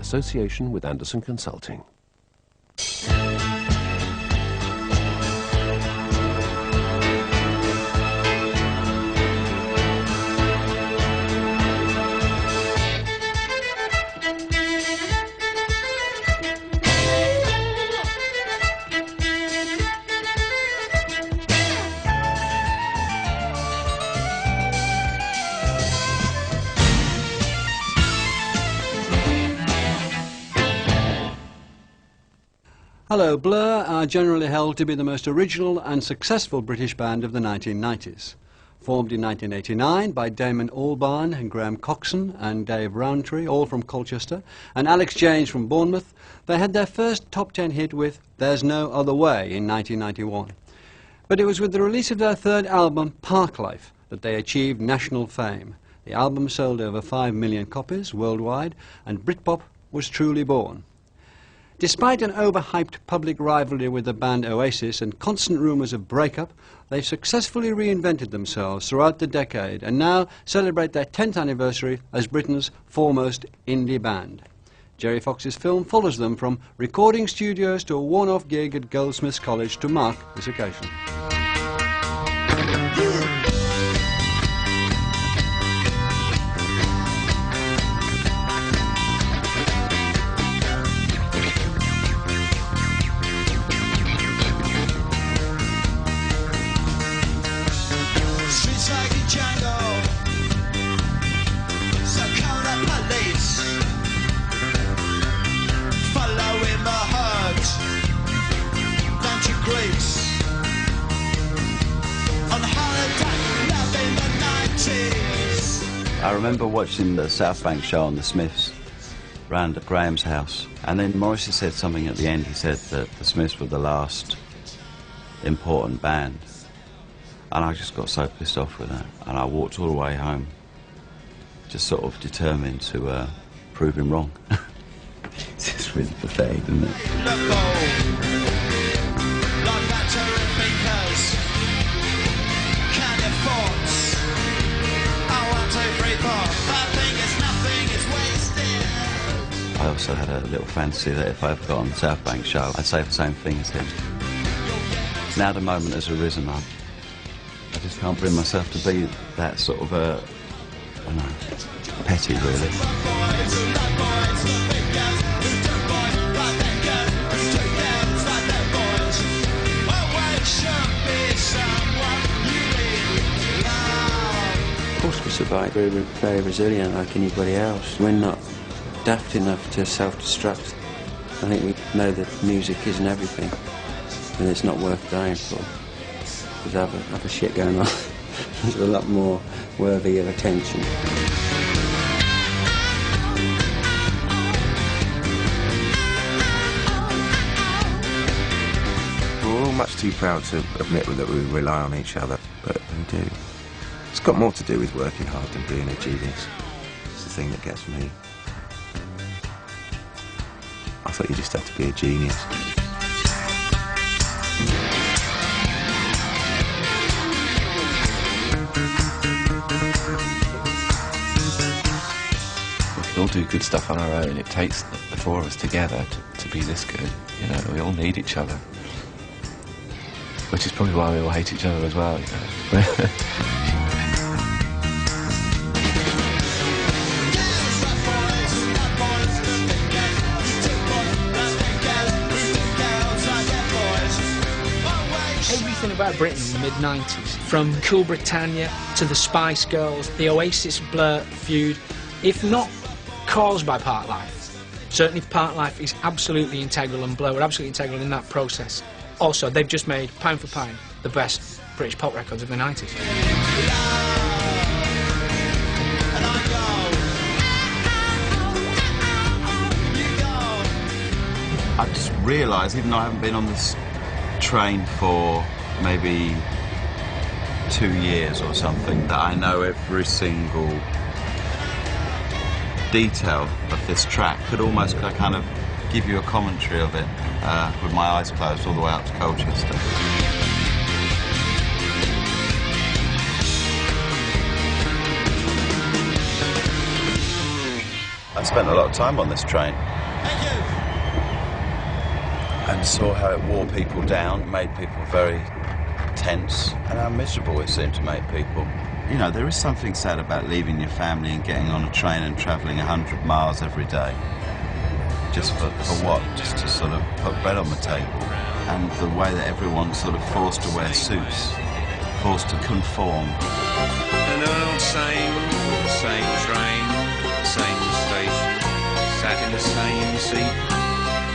association with Anderson Consulting. Hello, Blur are generally held to be the most original and successful British band of the 1990s. Formed in 1989 by Damon Albarn and Graham Coxon and Dave Rowntree, all from Colchester, and Alex James from Bournemouth, they had their first top 10 hit with There's No Other Way in 1991. But it was with the release of their third album, Parklife, that they achieved national fame. The album sold over 5 million copies worldwide, and Britpop was truly born. Despite an overhyped public rivalry with the band Oasis and constant rumours of breakup, they've successfully reinvented themselves throughout the decade and now celebrate their 10th anniversary as Britain's foremost indie band. Jerry Fox's film follows them from recording studios to a one-off gig at Goldsmiths College to mark this occasion. I remember watching the South Bank show on the Smiths round at Graham's house, and then Morrissey said something at the end. He said that the Smiths were the last important band, and I just got so pissed off with that, and I walked all the way home just sort of determined to prove him wrong. It's just really pathetic, isn't it? I also had a little fantasy that if I ever got on the South Bank show, I'd say the same thing as him. Now the moment has arisen, I just can't bring myself to be that sort of I don't know, petty, really. Of course we survive. We're very resilient like anybody else. We're not daft enough to self-destruct. I think we know that music isn't everything, and it's not worth dying for. There's other shit going on. There's a lot more worthy of attention. We're all much too proud to admit that we rely on each other, but we do. It's got more to do with working hard than being a genius. It's the thing that gets me. I thought you just had to be a genius. We can all do good stuff on our own. It takes the four of us together to be this good. You know, we all need each other. Which is probably why we all hate each other as well, you know. Everything about Britain in the mid-90s, from Cool Britannia to the Spice Girls, the Oasis Blur feud, if not caused by Parklife, certainly Parklife is absolutely integral, and Blur were absolutely integral in that process. Also, they've just made, pound for pound, the best British pop records of the 90s. I just realised, even though I haven't been on this train for maybe 2 years or something, that I know every single detail of this track. Could almost kind of give you a commentary of it with my eyes closed all the way up to Colchester. spent a lot of time on this train. Thank you. And saw how it wore people down, made people very tense, and how miserable it seemed to make people. You know, there is something sad about leaving your family and getting on a train and travelling 100 miles every day. Just for what? Just to sort of put bread on the table. And the way that everyone's sort of forced to wear suits, forced to conform. An old same train, same station, sat in the same seat,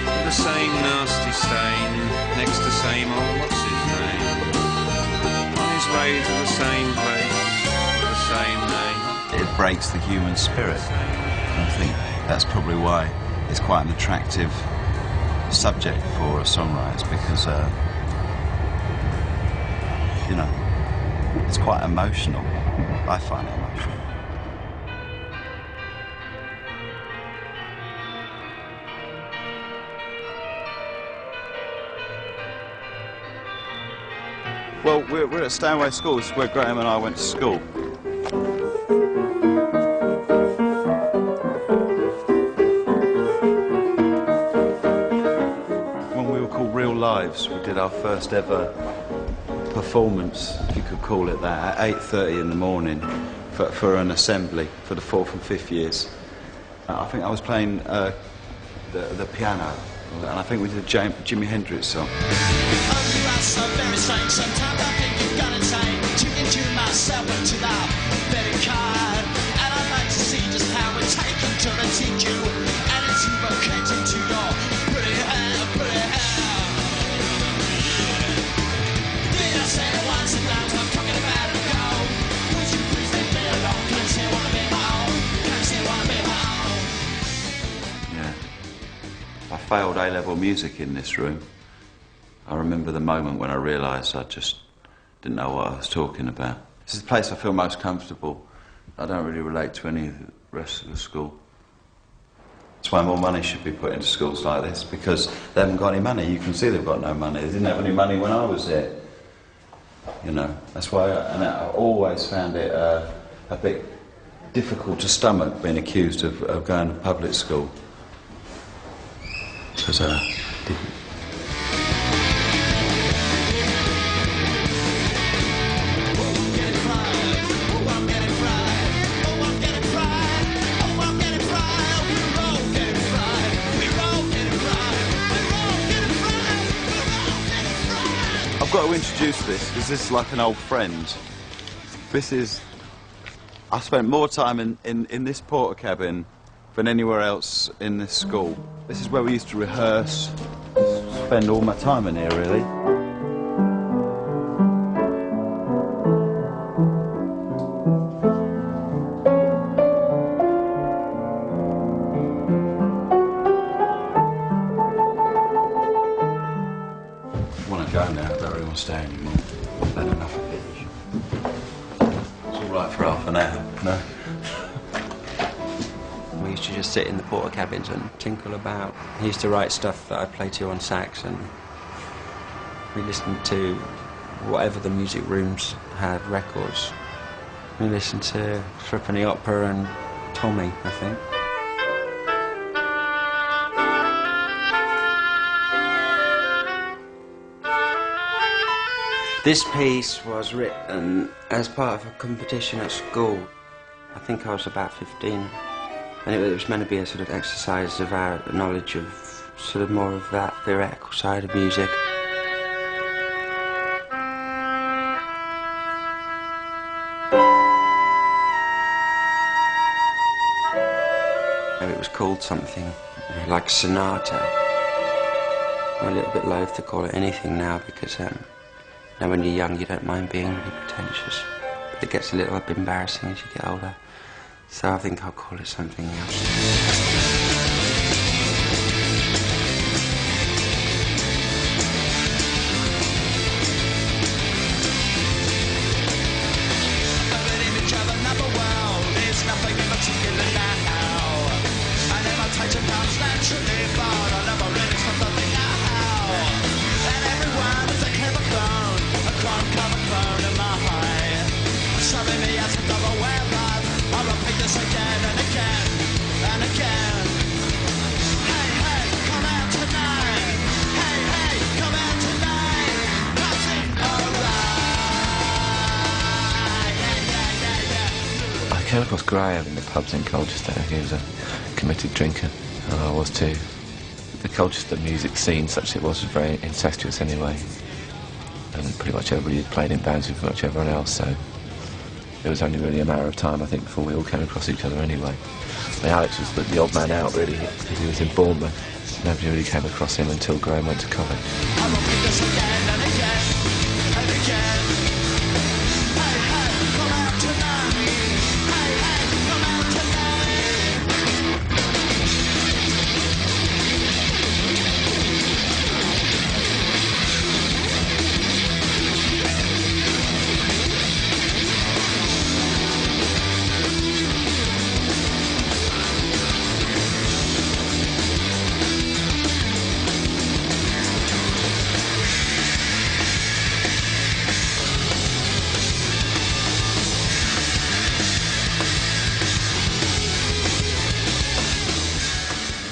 with the same nasty stain, next to same old what's his name, on his way to the same place, with the same name. It breaks the human spirit. And I think that's probably why it's quite an attractive subject for songwriters, because you know, it's quite emotional. I find it emotional. Well, we're at Stanway School. This is where Graham and I went to school. When we were called Real Lives, we did our first ever performance, if you could call it that, at 8:30 in the morning for an assembly for the 4th and 5th years. I think I was playing the piano, and I think we did a Jimi Hendrix song. So very strange. Sometimes I think you've got insane. Chicken to myself into that very card. And I'd like to see just how it's taken to teach you. And it's evocating to your pretty hair, pretty hair. Did I say it once and now I'm talking about it go? Would you please leave me alone? Can't say I wanna be my own. Can't say I wanna be my own. Yeah. I failed A-level music in this room. I remember the moment when I realised I just didn't know what I was talking about. This is the place I feel most comfortable. I don't really relate to any of the rest of the school. That's why more money should be put into schools like this, because they haven't got any money. You can see they've got no money. They didn't have any money when I was there. You know, that's why I always found it a bit difficult to stomach being accused of going to public school. Because I didn't. I've got to introduce this, because this is like an old friend. I spent more time in this porter cabin than anywhere else in this school. This is where we used to rehearse, spend all my time in here, really. Stay anymore. I've had enough of it. It's all right for half an hour, no? We used to just sit in the porter cabins and tinkle about. He used to write stuff that I'd play to on sax, and we listened to whatever the music rooms had records. We listened to Threepenny Opera and Tommy, I think. This piece was written as part of a competition at school. I think I was about 15, and it was meant to be a sort of exercise of our knowledge of sort of more of that theoretical side of music. It was called something like sonata. I'm a little bit loath to call it anything now, because now when you're young, you don't mind being really pretentious. But it gets a little bit embarrassing as you get older. So I think I'll call it something else. Again and again and again. came across Graham in the pubs in Colchester. He was a committed drinker, and I was too. The Colchester music scene, such it was very incestuous anyway, and pretty much everybody had played in bands with pretty much everyone else, so it was only really a matter of time, I think, before we all came across each other anyway. I mean, Alex was the odd man out, really, because he was in Bournemouth. Nobody really came across him until Graham went to college.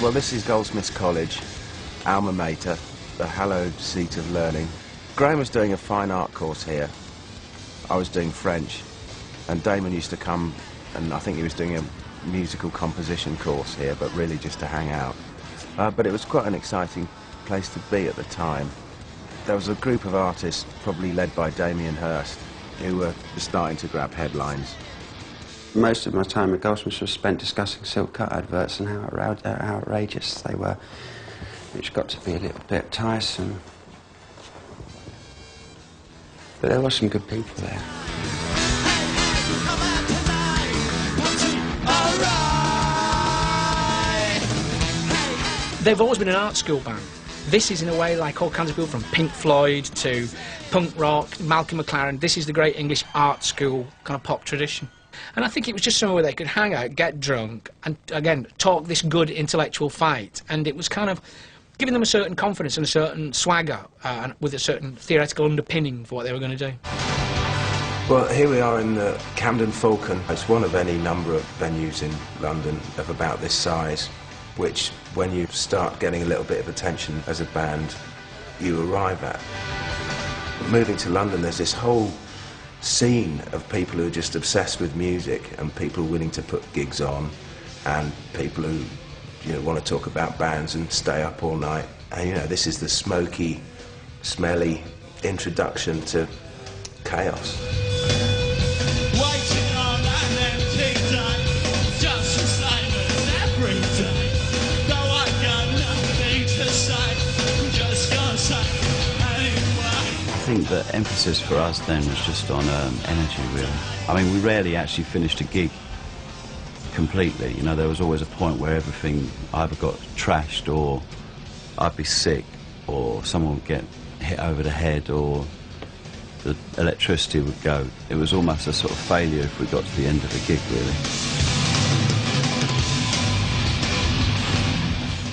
Well, this is Goldsmiths College, alma mater, the hallowed seat of learning. Graham was doing a fine art course here. I was doing French, and Damon used to come, and I think he was doing a musical composition course here, but really just to hang out. But it was quite an exciting place to be at the time. There was a group of artists, probably led by Damien Hirst, who were starting to grab headlines. Most of my time at Goldsmiths was spent discussing silk cut adverts and how outrageous they were, which got to be a little bit tiresome. But there were some good people there. They've always been an art school band. This is in a way like all kinds of people from Pink Floyd to punk rock, Malcolm McLaren. This is the great English art school kind of pop tradition. And I think it was just somewhere where they could hang out, get drunk, and again, talk this good intellectual fight. And it was kind of giving them a certain confidence and a certain swagger, and with a certain theoretical underpinning for what they were going to do. Well, here we are in the Camden Falcon. It's one of any number of venues in London of about this size, which, when you start getting a little bit of attention as a band, you arrive at. Moving to London, there's this whole scene of people who are just obsessed with music, and people willing to put gigs on, and people who, you know, want to talk about bands and stay up all night. And, you know, this is the smoky, smelly introduction to chaos. Waiting on an empty day, just the same as every day. Though I got nothing to say, I'm just gonna say anyway. I think the emphasis for us then was just on energy, really. I mean, we rarely actually finished a gig completely. You know, there was always a point where everything either got trashed, or I'd be sick, or someone would get hit over the head, or the electricity would go. It was almost a sort of failure if we got to the end of the gig, really.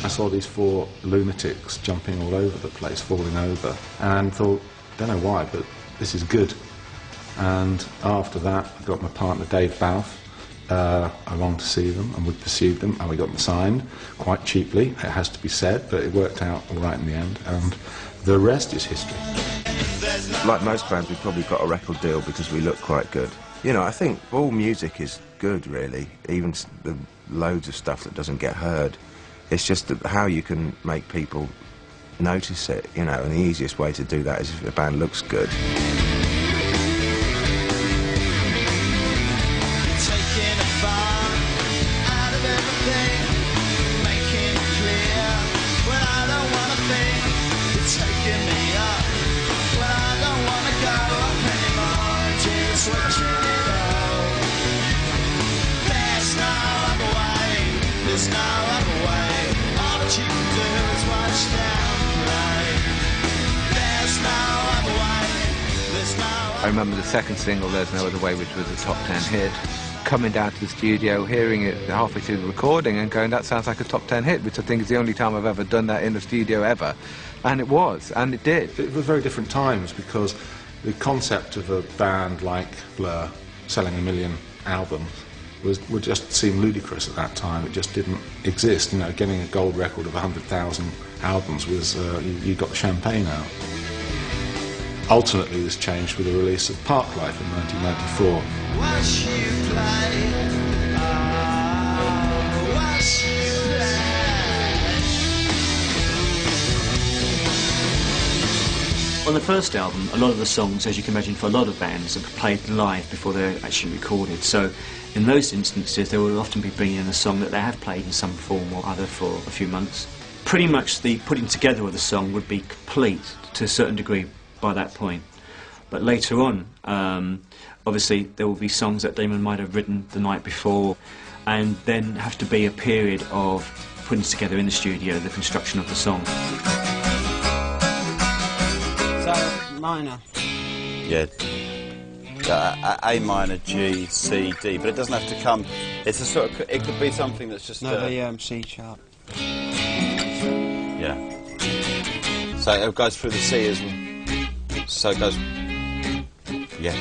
I saw these four lunatics jumping all over the place, falling over, and thought, don't know why, but this is good. And after that, I got my partner Dave Balfe along to see them, and we pursued them, and we got them signed quite cheaply, it has to be said, but it worked out all right in the end, and the rest is history. Like most bands, we probably got a record deal because we look quite good. You know, I think all music is good, really, even the loads of stuff that doesn't get heard. It's just how you can make people notice it, you know, and the easiest way to do that is if a band looks good. Taking a far out of everything, making it clear when I don't want to think. You're taking me up when I don't want to go up anymore. Just watching it all. There's no other way. There's no other way. All that you can do is watch them play. There's no other way. There's no. I remember the second single, There's No Other Way, which was a top 10 hit. Coming down to the studio, hearing it halfway through the recording and going, that sounds like a top 10 hit, which I think is the only time I've ever done that in the studio ever. And it was, and it did. It was very different times, because the concept of a band like Blur selling 1 million albums would just seem ludicrous at that time. It just didn't exist. You know, getting a gold record of 100,000 albums was, you got the champagne out. Ultimately, this changed with the release of Park Life in 1994. Watch you play. On the first album, a lot of the songs, as you can imagine, for a lot of bands, are played live before they're actually recorded. So in those instances, they will often be bringing in a song that they have played in some form or other for a few months. Pretty much the putting together of the song would be complete to a certain degree by that point. But later on, obviously, there will be songs that Damon might have written the night before, and then have to be a period of putting together in the studio the construction of the song. So, minor. Yeah. A minor, G, C, D, but it doesn't have to come. It's a sort of. It could be something that's just. No, the C sharp. Yeah. So it goes through the C as well. So it goes. Yeah.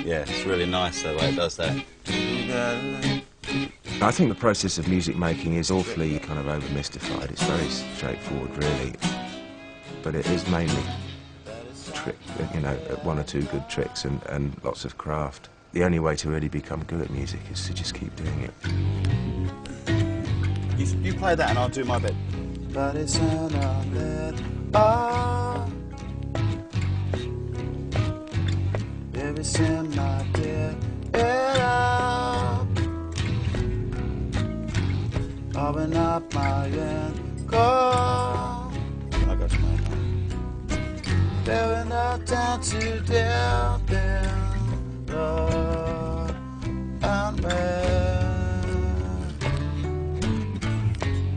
Yeah, it's really nice the way it does that. I think the process of music making is awfully kind of over-mystified. It's very straightforward, really, but it is mainly trick, you know, one or two good tricks and lots of craft. The only way to really become good at music is to just keep doing it. You play that and I'll do my bit. But it's my dear, open up my end, go. I got you, man. There is no time to doubt them, Lord, and man.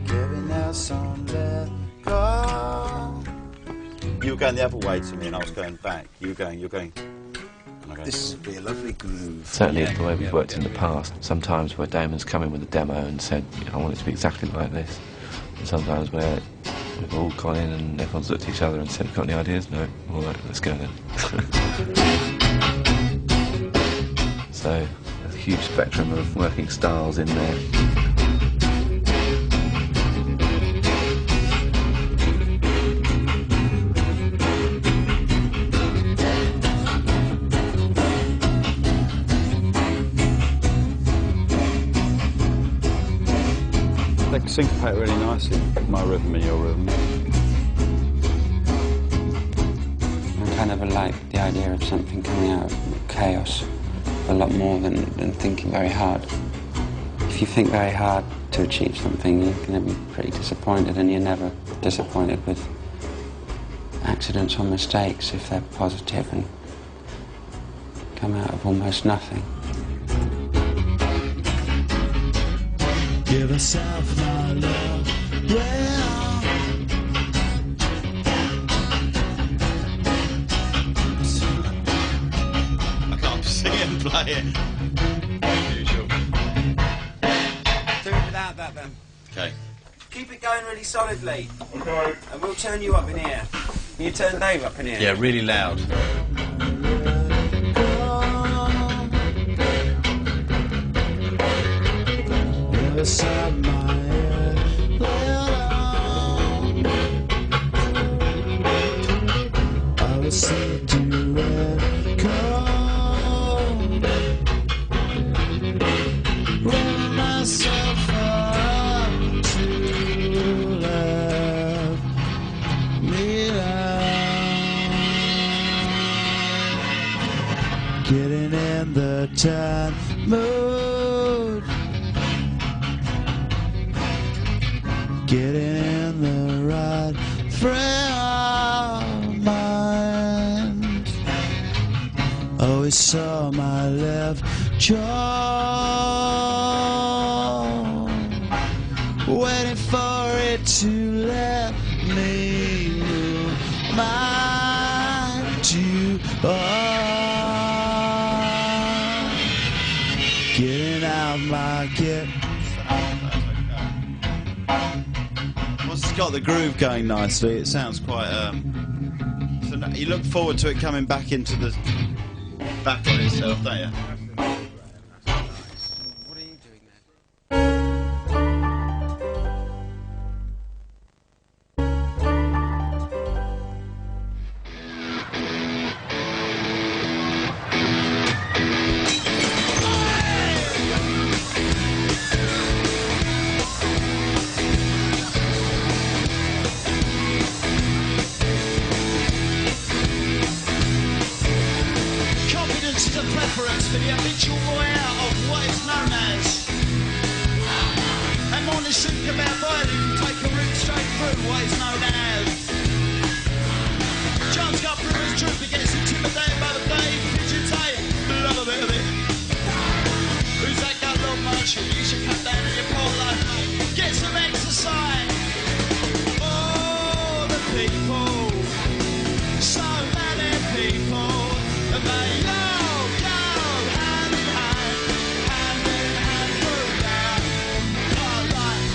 Giving us some let go. You were going the other way to me and I was going back. You're going. This would be a lovely groove. Certainly the way we've worked in the past, sometimes where Damon's come in with a demo and said, I want it to be exactly like this. And sometimes where we've all gone in and everyone's looked at each other and said, got any ideas? No? All right, let's go then. So, there's a huge spectrum of working styles in there. They syncopate really nicely, my rhythm and your rhythm. I kind of like the idea of something coming out of chaos a lot more than thinking very hard. If you think very hard to achieve something, you're going to be pretty disappointed, and you're never disappointed with accidents or mistakes if they're positive and come out of almost nothing. Give yourself my love, well. I can't sing it and play it. As usual. Do it without that then. Okay. Keep it going really solidly. Okay. And we'll turn you up in here. Can you turn Dave up in here? Yeah, really loud. Beside my head, I will see duet come, run myself up to let me down, getting in the time mood. Getting in the right frame of mind. Always saw my left jaw, waiting for it to let me move mine to getting out my get. It's got the groove going nicely. It sounds quite. So you look forward to it coming back into the back on itself, don't you? What are you doing there? to the habitual boy out of what is known as. And morning think about boy who can take a route straight through what is known as. John's got through his troop, he gets intimidated by the day, fidgetate, love a bit of it. Who's that guy, Lord Marshall? You should cut down on your polo, get some exercise. Oh, the people, so many people, and they all go hand in hand through their part life.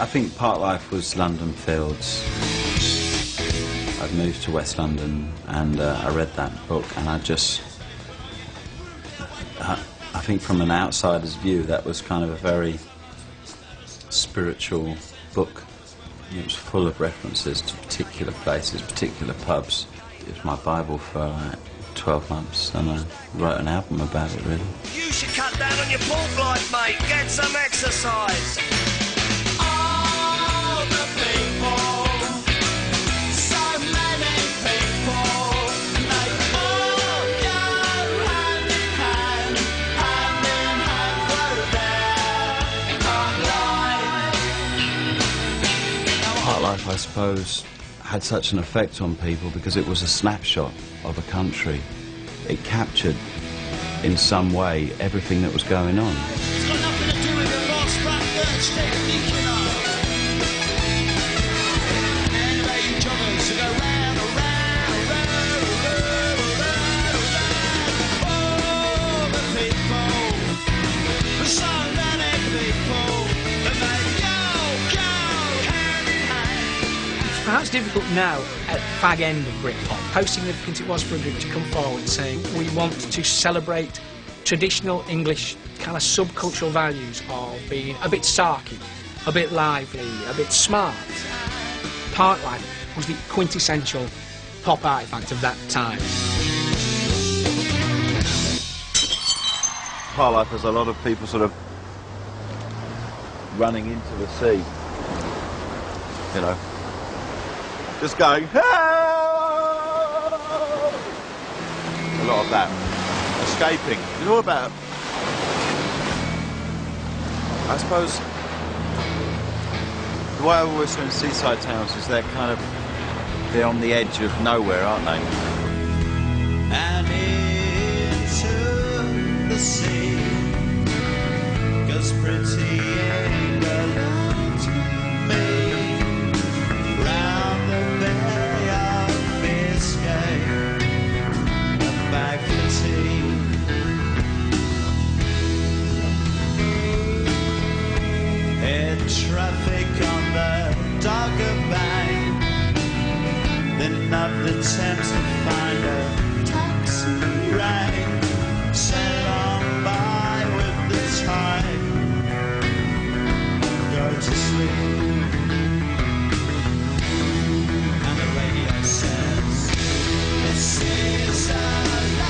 I think part life was London Fields. I'd moved to West London and I read that book, and I think from an outsider's view that was kind of a very spiritual book. It was full of references to particular places, particular pubs. It was my Bible for 12 months, and I wrote an album about it, really. You should cut down on your pork life, mate. Get some exercise. All the people, so many people, they all go hand in hand through their part life. Part life, I suppose, had such an effect on people because it was a snapshot of a country. It captured, in some way, everything that was going on. It's got nothing to do with the lost blackbirds technique, you know. Anyway, you joggers who go round, all the people, so many people, and they all go hand in hand. It's perhaps difficult now at the fag end of Britpop, how significant it was for a group to come forward saying we want to celebrate traditional English kind of subcultural values of being a bit sarky, a bit lively, a bit smart. Part Life was the quintessential pop artifact of that time. Part life has a lot of people sort of running into the sea, you know, just going, "Help!" A lot of that. Escaping. It's all about, I suppose, the way I always see seaside towns is they're on the edge of nowhere, aren't they? And into the sea goes pretty England to me, round the Bay of Biscay, a bag for tea. In traffic on the Dogger Bank, then up the Thames to find a taxi rank, sail on by with the tide, go to sleep, and the radio says, this is alive,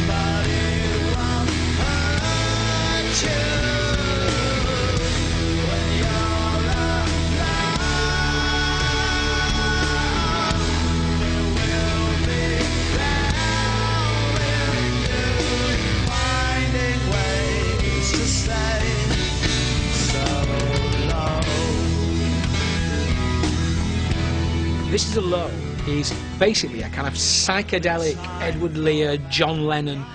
but it won't hurt you when you're alive. There will be drowning you, finding ways to stay so low. This Is a Low is basically a kind of psychedelic Edward Lear, John Lennon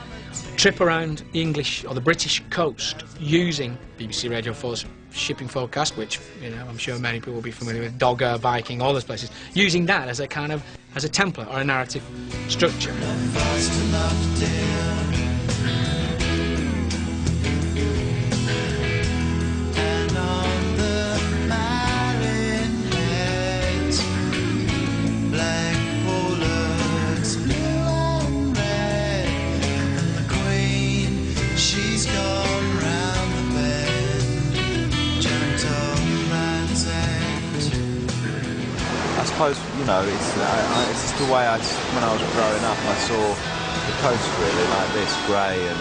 trip around the English or the British coast using BBC Radio 4's shipping forecast, which, you know, I'm sure many people will be familiar with, Dogger, Viking, all those places, using that as a kind of, as a template or a narrative structure. Fast enough, dear. And on the Marin heads, black pollards, blue and red, and the Queen, she's gone round the bend, jumped on Land's End. I suppose, you know, it's just the way when I was growing up, I saw the coast really like this, grey and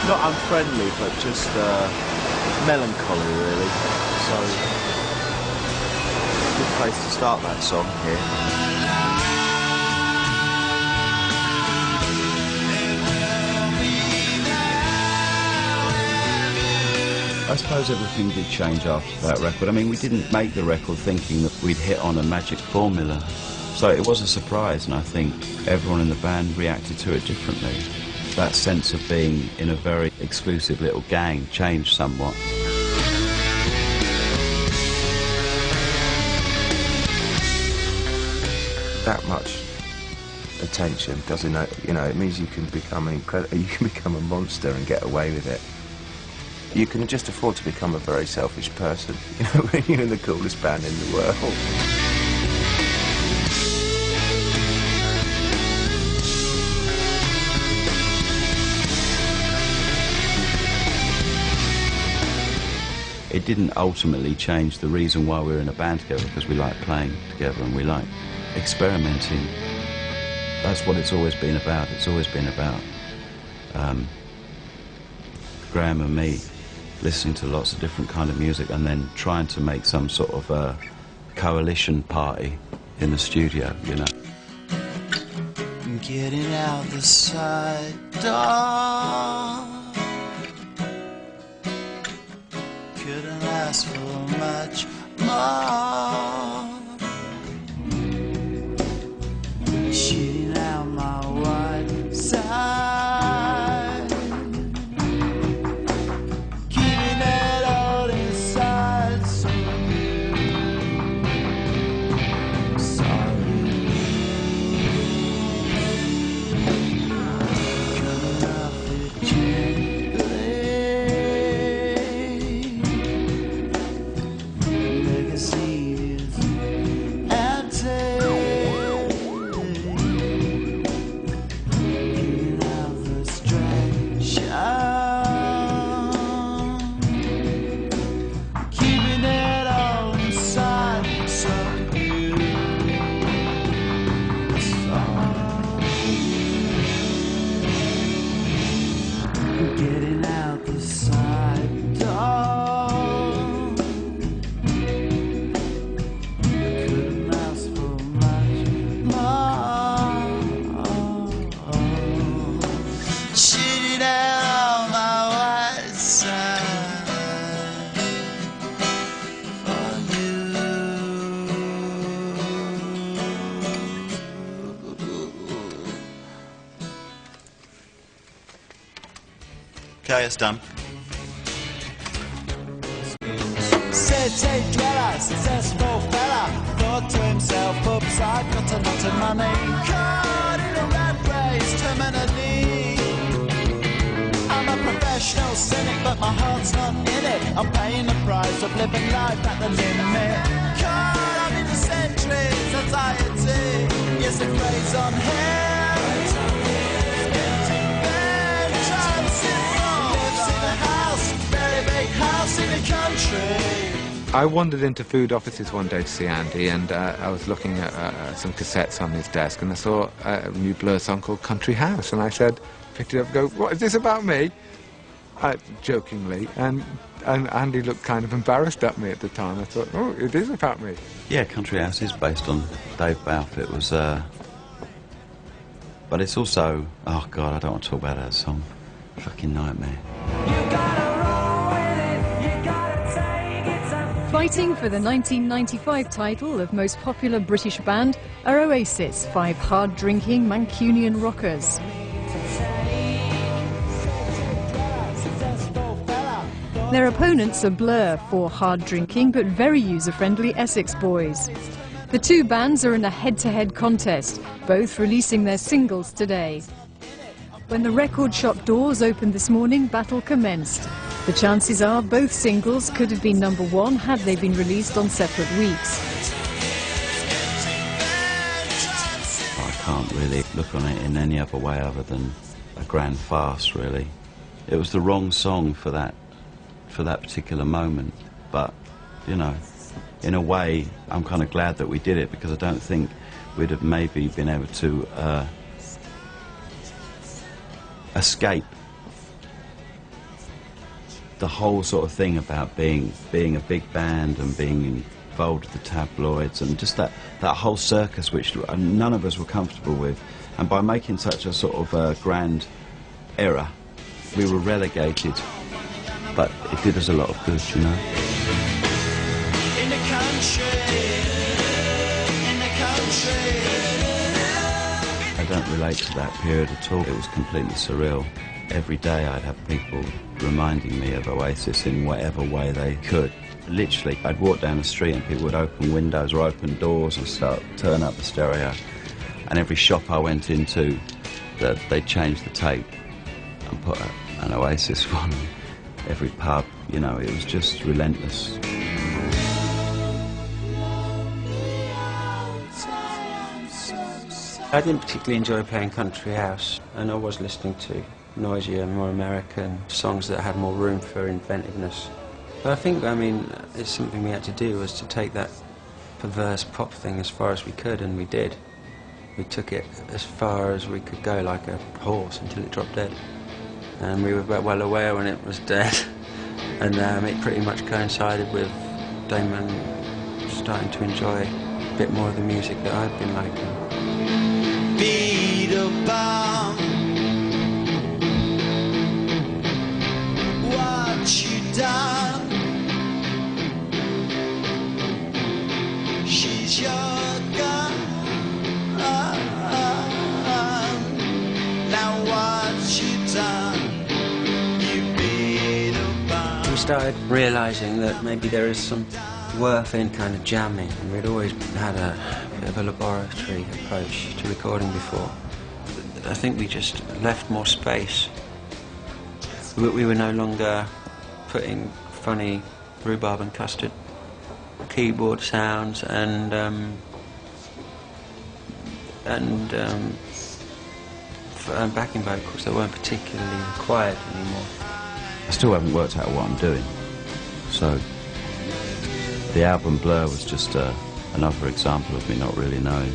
not unfriendly, but just melancholy really. So, good place to start that song here. I suppose everything did change after that record. I mean, we didn't make the record thinking that we'd hit on a magic formula. So it was a surprise, and I think everyone in the band reacted to it differently. That sense of being in a very exclusive little gang changed somewhat. That much attention doesn't, you know, it means you can become a monster and get away with it. You can just afford to become a very selfish person, you know, when you're in the coolest band in the world. It didn't ultimately change the reason why we were in a band together, because we like playing together and we like experimenting. That's what it's always been about. It's always been about Graham and me listening to lots of different kind of music and then trying to make some sort of a coalition party in the studio, you know. Getting out the side door, couldn't ask for much more. Shooting out my wide side, keeping it all inside. So sorry, coming off it gently. Legacy is empty. Getting out the side door, couldn't ask for much more. Shooting out on my white side for you. Okay, it's done. City dweller, successful fella, thought to himself, oops, I've got a lot of money. Caught in a rat race, terminally. I'm a professional cynic, but my heart's not in it. I'm paying the price of living life at the limit. Caught up in the centuries, anxiety. Yes, it weighs on him. I wandered into food offices one day to see Andy, and I was looking at some cassettes on his desk, and I saw a new Blur song called Country House, and I said, picked it up and go, what, is this about me? Jokingly, and Andy looked kind of embarrassed at me at the time. I thought, oh, it is about me. Yeah, Country House is based on Dave Balfe. It was, but it's also, oh God, I don't want to talk about that song. Fucking nightmare. Fighting for the 1995 title of most popular British band are Oasis, 5 hard-drinking Mancunian rockers. Their opponents are Blur, 4 hard-drinking but very user-friendly Essex boys. The two bands are in a head-to-head contest, both releasing their singles today. When the record shop doors opened this morning, battle commenced. The chances are both singles could have been #1 had they been released on separate weeks. I can't really look on it in any other way other than a grand farce, really. It was the wrong song for that particular moment, but, you know, in a way, I'm kind of glad that we did it, because I don't think we'd have maybe been able to escape the whole sort of thing about being a big band and being involved with the tabloids and just that whole circus which none of us were comfortable with. And by making such a sort of grand error, we were relegated but it did us a lot of good, you know. In the country, in the country. I don't relate to that period at all. It was completely surreal. Every day I'd have people reminding me of Oasis in whatever way they could. Literally, I'd walk down the street and people would open windows or open doors and turn up the stereo. And every shop I went into, they'd change the tape and put an Oasis one. Every pub, you know, it was just relentless. I didn't particularly enjoy playing country house, and I was listening to noisier, more American songs that had more room for inventiveness. But I think, I mean, it's something we had to do, was to take that perverse pop thing as far as we could, and we did. We took it as far as we could go, like a horse, until it dropped dead. And we were well aware when it was dead. And it pretty much coincided with Damon starting to enjoy a bit more of the music that I'd been liking. Beat a bomb. What you done? She's your gun. Now what you done? You beat a bomb. We started realising that maybe there is some worth in kind of jamming, and we'd always had a bit of a laboratory approach to recording before. I think we just left more space. We were no longer putting funny rhubarb and custard keyboard sounds and backing vocals that weren't particularly required anymore. I still haven't worked out what I'm doing, so the album Blur was just another example of me not really knowing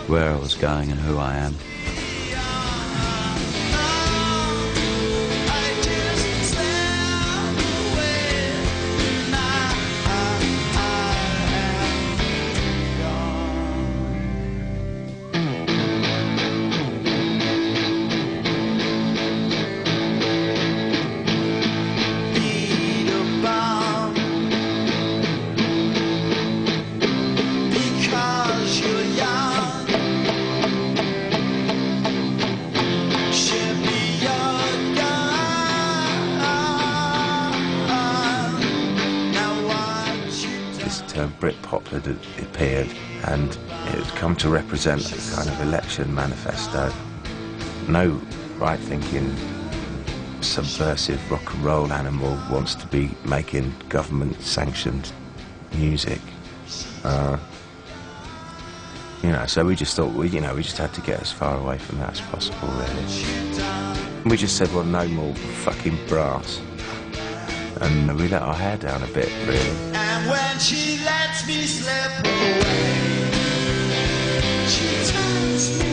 where I was going and who I am. Britpop had appeared, and it had come to represent a kind of election manifesto. No right-thinking, subversive rock and roll animal wants to be making government-sanctioned music. You know, so we just thought, we just had to get as far away from that as possible, really. We just said, well, no more fucking brass. And we let our hair down a bit, really. And when she lets me slip away, she tells me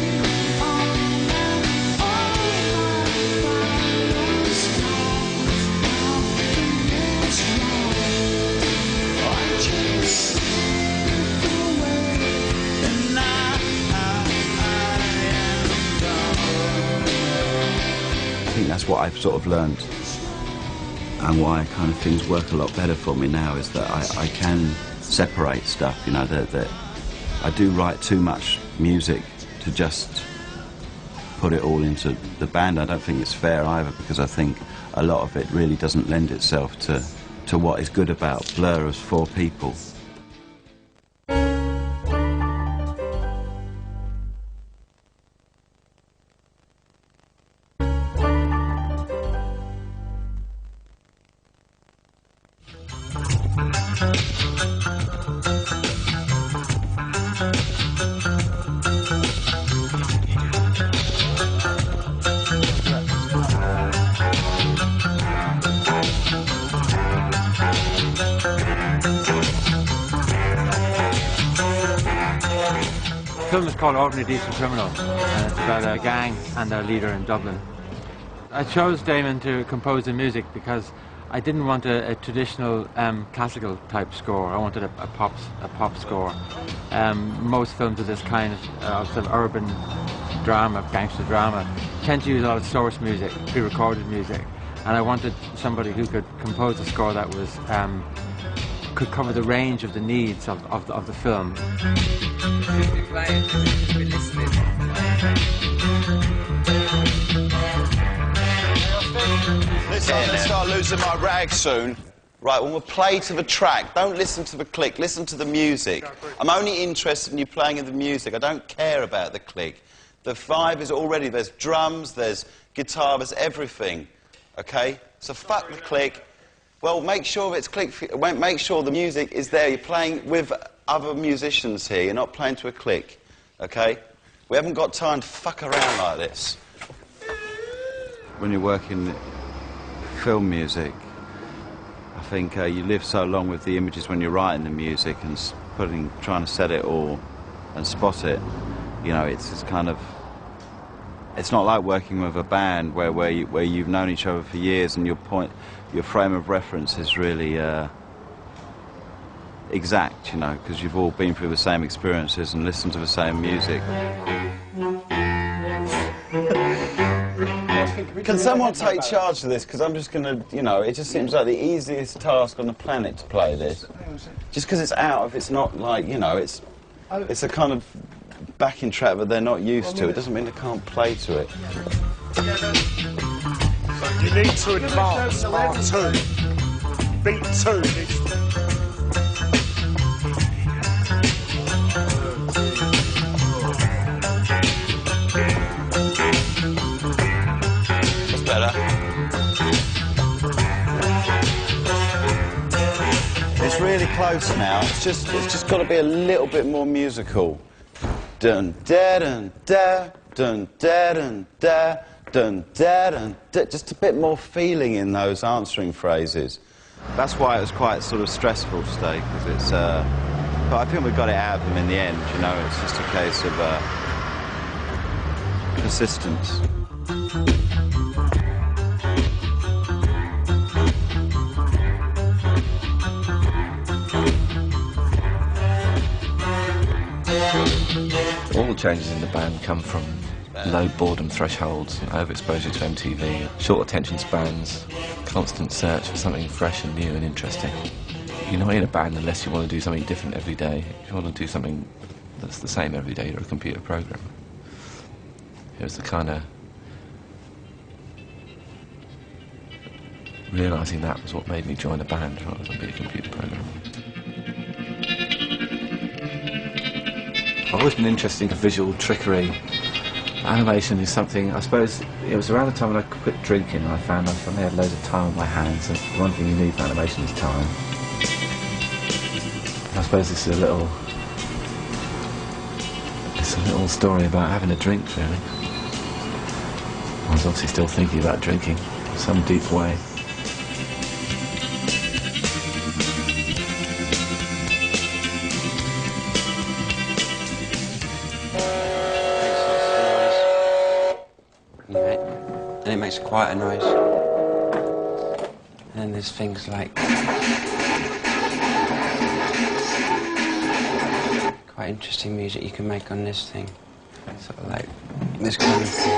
I think that's what I've sort of learned, and why kind of things work a lot better for me now, is that I can separate stuff, you know, that I do write too much music to just put it all into the band. I don't think it's fair either, because I think a lot of it really doesn't lend itself to what is good about Blur as four people. The film is called Ordinary Decent Criminal, and it's about a gang and their leader in Dublin. I chose Damon to compose the music because I didn't want a traditional classical type score. I wanted a pop score. Most films of this kind of sort of urban drama, gangster drama, tend to use a lot of source music, pre-recorded music, and I wanted somebody who could compose a score that was could cover the range of the needs of the film. Listen, I'm going to start losing my rag soon. Right, when we play to the track, don't listen to the click, listen to the music. I'm only interested in you playing in the music. I don't care about the click. The vibe is already, there's drums, there's guitar, there's everything. Okay? So fuck the click. Well, make sure it's click. Make sure the music is there. You're playing with other musicians here. You're not playing to a click. Okay? We haven't got time to fuck around like this. When you're working film music, I think you live so long with the images when you're writing the music and trying to set it all and spot it. You know, it's kind of. It's not like working with a band where you've known each other for years and your frame of reference is really exact, you know, because you've all been through the same experiences and listened to the same music. Can someone take charge of this? Because I'm just going to, you know, it just seems like the easiest task on the planet to play this. Just because it's out of, it's not like, you know, it's a kind of backing track that they're not used to. It doesn't mean they can't play to it. You need to advance R2. Beat 2 needs to... Better. It's really close now. It's just got to be a little bit more musical. Dun da dun da dun da dun da dun da dun da. Just a bit more feeling in those answering phrases. That's why it was quite sort of stressful today, because it's. But I think we got it out of them in the end. You know, it's just a case of persistence. All the changes in the band come from low boredom thresholds, overexposure to MTV, short attention spans, constant search for something fresh and new and interesting. You're not in a band unless you want to do something different every day. If you want to do something that's the same every day, you're a computer programmer. It was the kind of... realising that was what made me join a band rather than be a computer programmer. I've always been interested in visual trickery. Animation is something, I suppose, it was around the time when I quit drinking and I found I suddenly had loads of time on my hands, and one thing you need for animation is time. I suppose this is a little story about having a drink, really. I was obviously still thinking about drinking in some deep way. And it makes quite a noise. And then there's things like quite interesting music you can make on this thing. Sort of like this kind of thing.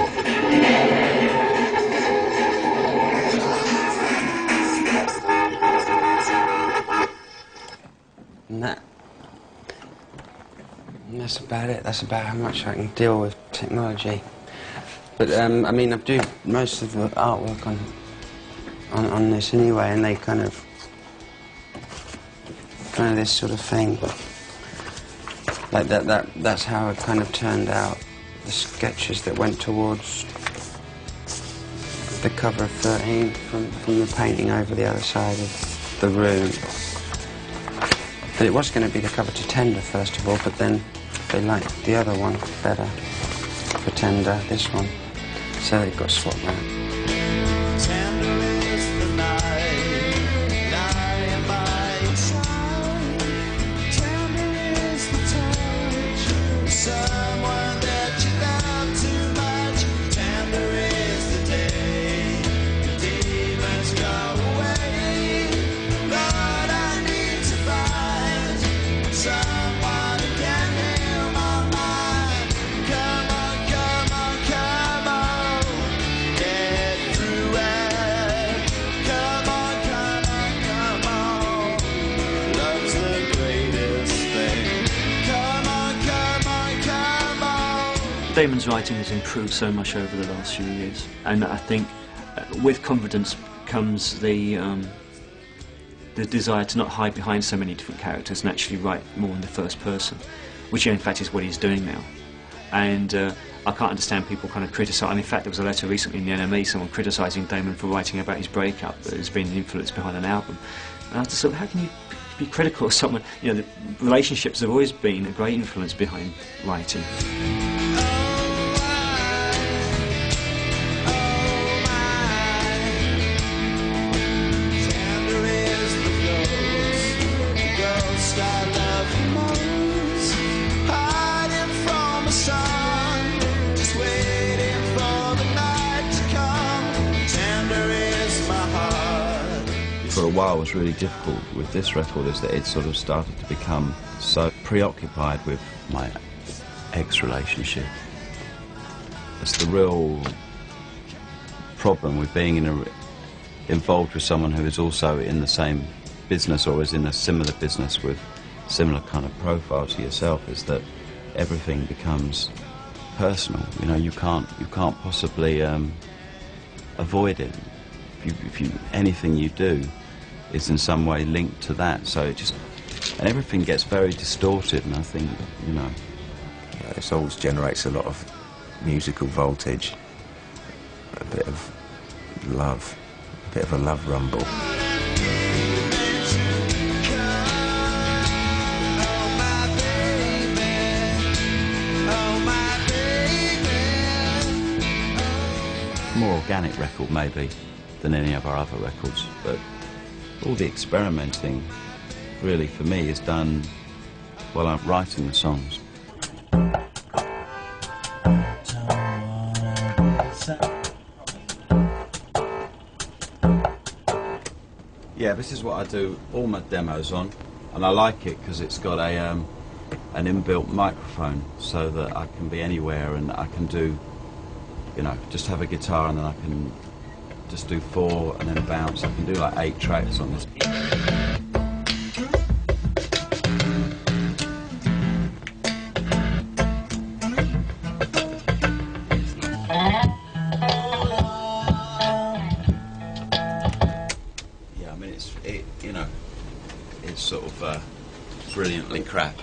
And that's about it. That's about how much I can deal with technology. But I mean, I do most of the artwork on this anyway, and they kind of this sort of thing. But like that's how it kind of turned out. The sketches that went towards the cover of 13 from the painting over the other side of the room. But it was going to be the cover to Tender first of all, but then they liked the other one better for Tender, this one. So it got swapped out. Yeah. Damon's writing has improved so much over the last few years, and I think with confidence comes the desire to not hide behind so many different characters and actually write more in the first person, which in fact is what he's doing now. And I can't understand people kind of criticising. In fact, there was a letter recently in the NME, someone criticising Damon for writing about his breakup, that has been an influence behind an album. And I just thought, how can you be critical of someone? You know, the relationships have always been a great influence behind writing. For a while was really difficult with this record is that it sort of started to become so preoccupied with my ex-relationship. It's the real problem with being involved with someone who is also in the same business or is in a similar business with similar kind of profile to yourself, is that everything becomes personal. You know, you can't possibly avoid it. Anything you do is in some way linked to that, so and everything gets very distorted, and I think, you know, it always generates a lot of musical voltage, a bit of love, a bit of a love rumble. More organic record maybe than any of our other records, but all the experimenting really for me is done while I'm writing the songs. Yeah, this is what I do all my demos on, and I like it because it's got an inbuilt microphone so that I can be anywhere and I can do, you know, just have a guitar and then I can just do 4 and then bounce. I can do like 8 tracks on this. Yeah, I mean you know, it's sort of brilliantly crap.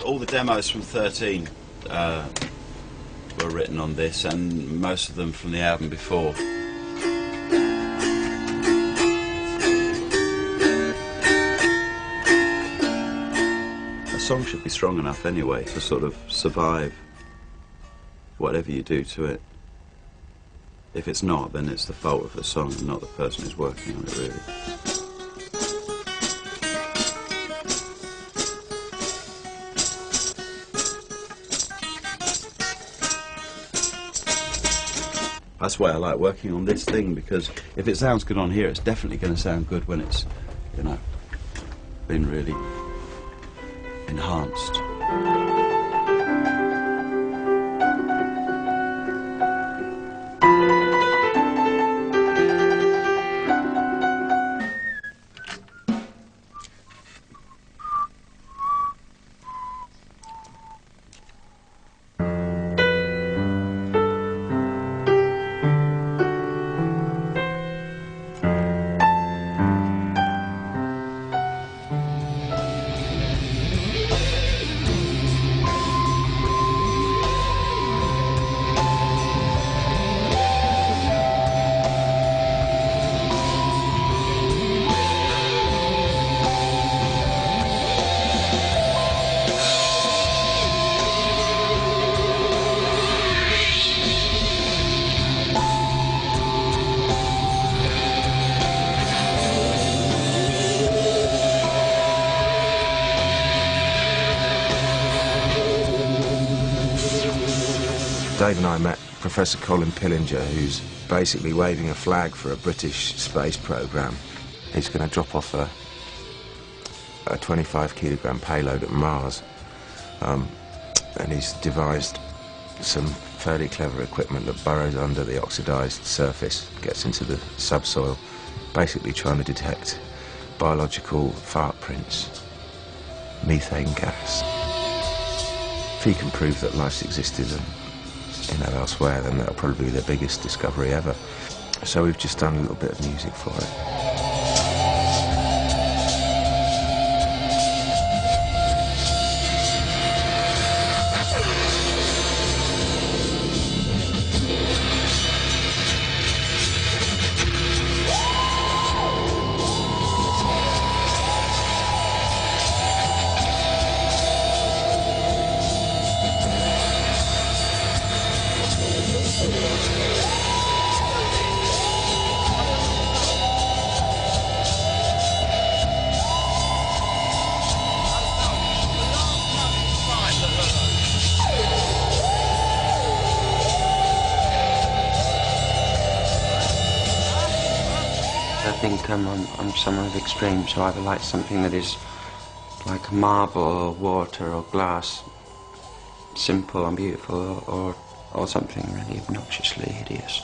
All the demos from 13 were written on this, and most of them from the album before. A song should be strong enough anyway to sort of survive whatever you do to it. If it's not, then it's the fault of the song and not the person who's working on it, really. That's why I like working on this thing, because if it sounds good on here, it's definitely going to sound good when it's, you know, been really enhanced. Dave and I met Professor Colin Pillinger, who's basically waving a flag for a British space programme. He's going to drop off a 25-kilogram payload at Mars, and he's devised some fairly clever equipment that burrows under the oxidised surface, gets into the subsoil, basically trying to detect biological fart prints, methane gas. If he can prove that life's existed elsewhere, then that'll probably be the biggest discovery ever. So we've just done a little bit of music for it. I think I'm someone of extreme, so I either like something that is like marble or water or glass, simple and beautiful, or something really obnoxiously hideous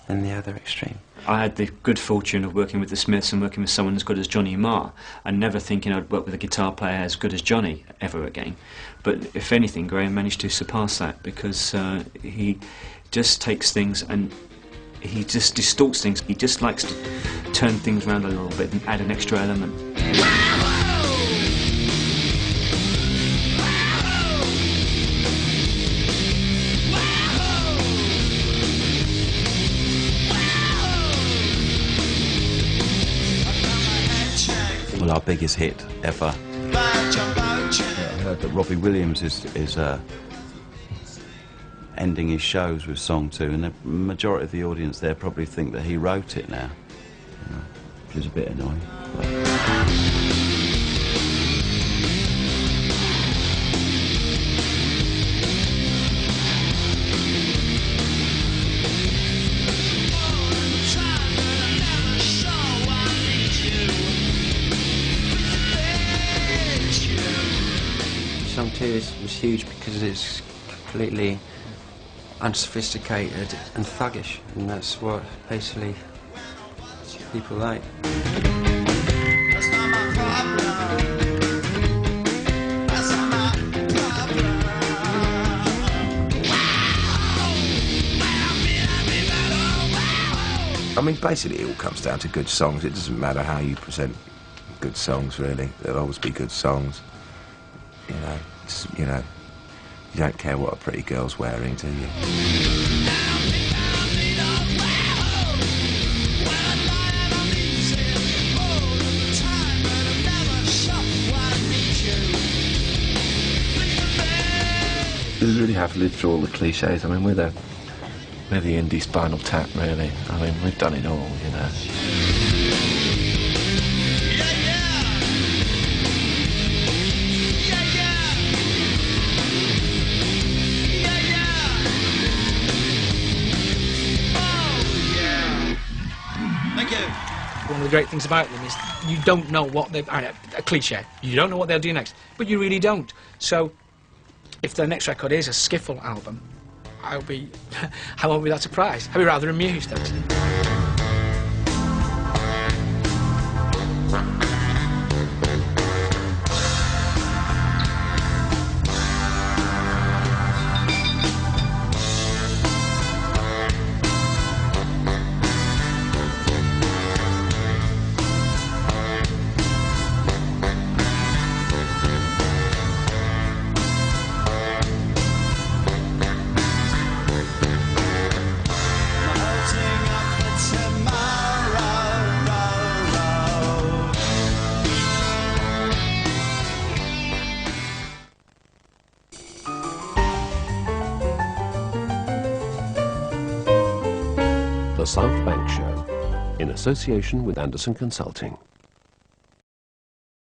in the other extreme. I had the good fortune of working with the Smiths and working with someone as good as Johnny Marr, and never thinking I'd work with a guitar player as good as Johnny ever again. But if anything, Graham managed to surpass that, because he just takes things and he just distorts things. He just likes to turn things around a little bit and add an extra element. Well, our biggest hit ever. I heard that Robbie Williams is ending his shows with Song 2, and the majority of the audience there probably think that he wrote it now, which is a bit annoying. Song 2 was huge because it's completely unsophisticated and thuggish, and that's what basically people like. I mean, basically it all comes down to good songs. It doesn't matter how you present good songs, really. There'll always be good songs. You don't care what a pretty girl's wearing, do you? We really have lived through all the cliches. I mean, we're the indie Spinal Tap, really. I mean, we've done it all, you know. One of the great things about them is you don't know what they've... a cliche. You don't know what they'll do next, but you really don't. So, if their next record is a skiffle album, I won't be that surprised. I'll be rather amused, actually. The South Bank Show, in association with Anderson Consulting.